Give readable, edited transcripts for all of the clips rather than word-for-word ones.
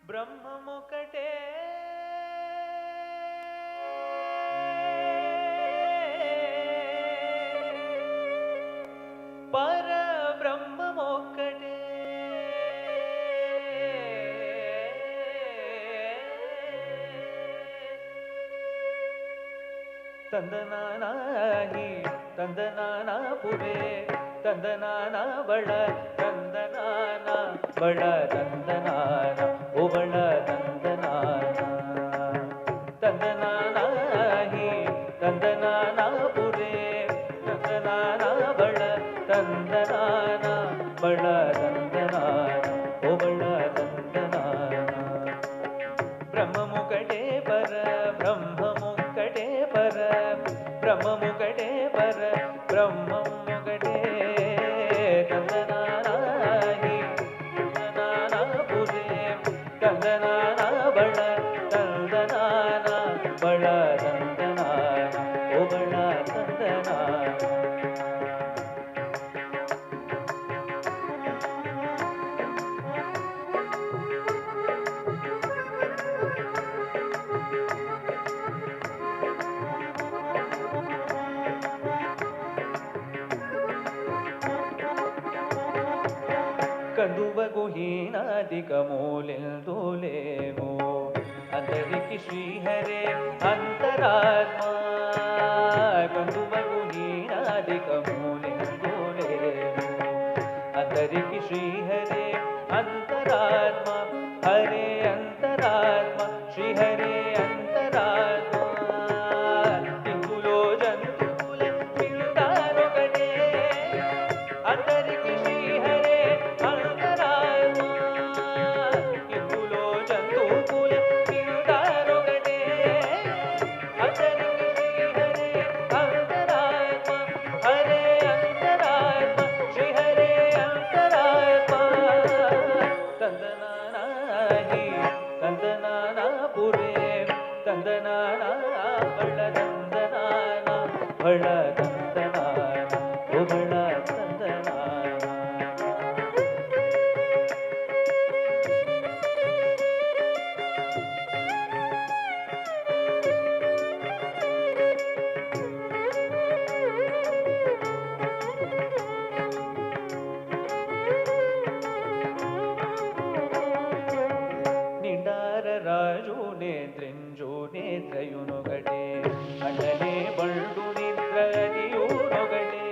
బ్రహ్మమొకటే పరబ్రహ్మమొక్కటే ತಂದನಾನಾಹಿ ತಂದನಾನ ಪುರೇ ತಂದನಾನ ಬಳ ತಂದನಾನ ಬಳ ತಂದನಾನ ಓ ಬಳ ತಂದನಾನ ತಂದನಾನಾಹಿ ತಂದನಾನ ಪುರೇ ತಂದನಾನ ಬಳ ತಂದನಾನ ಬಳ ತಂದನಾನ ಓ ಬಳ ತಂದನಾನ ಬ್ರಹ್ಮಮುಕಟೇ ಪರ ಬ್ರಹ್ಮಮುಕಟೇ ಪರ ಬ್ರಹ್ಮಮುಕಟೇ ಪರ ಬ್ರಹ್ಮಮುಕಟೇ ತಂದನಾನಾಹಿ ತಂದನಾನ ಪುರೇ ತಂದನಾನ ಬಳ ತಂದನಾನ ಬಳ ತಂದನಾನ ಓ ಬಳ ತಂದನಾನ కందువగు హీనాదిక మూలెందులేమో అందరికి శ్రీహరే అంతరాత్మ కందువగు హీనాదిక మూలెందులేమో అందరికి శ్రీహరే అంతరాత్మ హరే అంతరాత్మ శ్రీహరే అంతరాత్మ ఇందులో జంతువుల పిలుతారొకటే అందరికి శ్రీహరే అంతరాత్మ ఇందులో జంతువుల పిలుతారొకటే అందరికి శ్రీహరే అంతరాత్మ హరే అంతరాత్మ శ్రీహరే అంతరాత్మ ತಂದನಾನಾಹಿ ತಂದನಾನ ಪುರೇ ತಂದನಾನ ಬಳ ತಂದನಾನ ಬಳ ತಂದನಾನ ಓ ಬಳ ತಂದನಾನ నిండార రాజు నేత్రింజు నేత్రయునొగటే అటనే బళ్ళు నిద్రదియునొగటే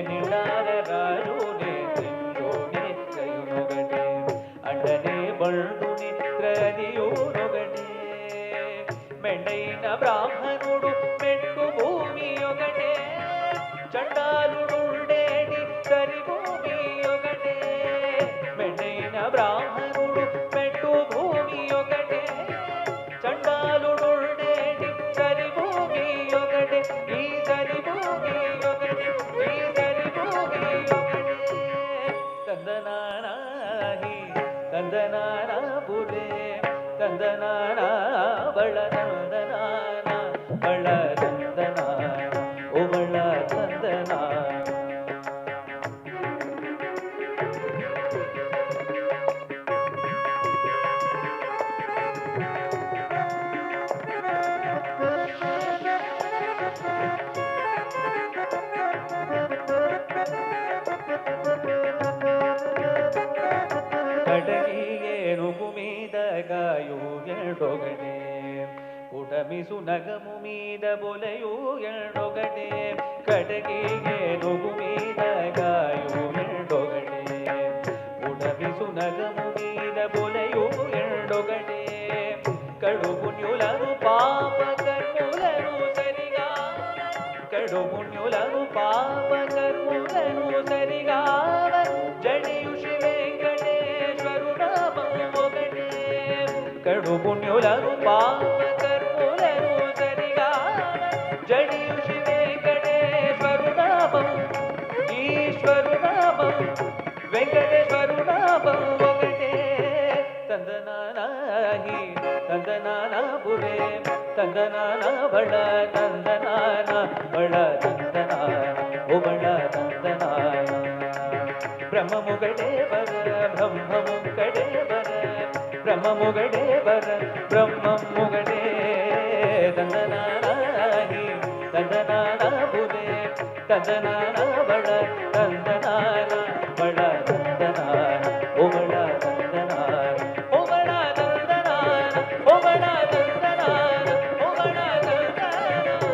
నిండార రాజు నేత్రింజు నేత్రయునొగటే అటనే బళ్ళు నిద్రదియునొగటే మెండైన బ్రాహ్మణుడు మెట్టు భూమి ఒకటే చండాలుడుండేటి సరి భూమి ఒకటే మెండైన బ్రాహ్మణుడు మెట్టు భూమి ఒకటే చండాలుడుండేటి సరి భూమి ఒకటే ఈ సరి భూమి ఒకటే ఈ సరి భూమి ఒకటే ತಂದನಾನಾಹಿ ತಂದನಾನ ಪುರೇ ತಂದನಾನ ಬಳ ತಂದನಾನ ಬಳ ತಂದನಾನ ಓ ಬಳ ತಂದನಾನ ಕಡಗಿಗೆ ನುಗು ಮೀದ ಗಾಯು ಎರಡೊಗಡೆ ಕುಟಮಿಸು ನಗಮು ಮೀದ ಬೊಲೆಯು ಎರಡೊಗಡೆ ಕಡಗಿಗೆ ನುಗು ಮೀದ ಗಾಯು ಎರಡೊಗಡೆ ಕುಟಮಿಸು ನಗಮು ಮೀದ ಬೊಲೆಯು ಎರಡೊಗಡೆ ಕಡು ಪುಣ್ಯುలను పాప కర్ములను సరిగా కడు పుణ్యులను పాప కర్ములను సరిగా జడియు శ్రీ వెంకటేశ్వరు నామము ఒకటే కడు పుణ్యులను పాప కర్ములను సరిగా జడియు శ్రీ వెంకటేశ్వరు నామం ఈశ్వరు నామం వెంకటేశ్వరు నామం ఒకటే ತಂದನಾನಾಹಿ ತಂದನಾನ ಪುರೇ ತಂದನಾನ ಬಳ ತಂದನಾನ ಬಳ ತಂದನಾನ ಓ ಬಳ ತಂದನಾನ ಬ್ರಹ್ಮಮುಕಟೇ ಬರ ಬ್ರಹ್ಮಮುಕಟೇ ಬರ ಬ್ರಹ್ಮಮುಗಡೆ ಬರ ಬ್ರಹ್ಮಮುಗಡೆ ತಂದನಾನಿ ತಂದನಾನ ಬುಲೆ ತಂದನಾನ ಬಡ ತಂದನಾನ ಬಡ ತಂದನಾನ ಓಬಳ ತಂದನಾನ ಓಬಳ ತಂದನಾನ ಓಬಳ ತಂದನಾನ ಓಬಳ ತಂದನಾನ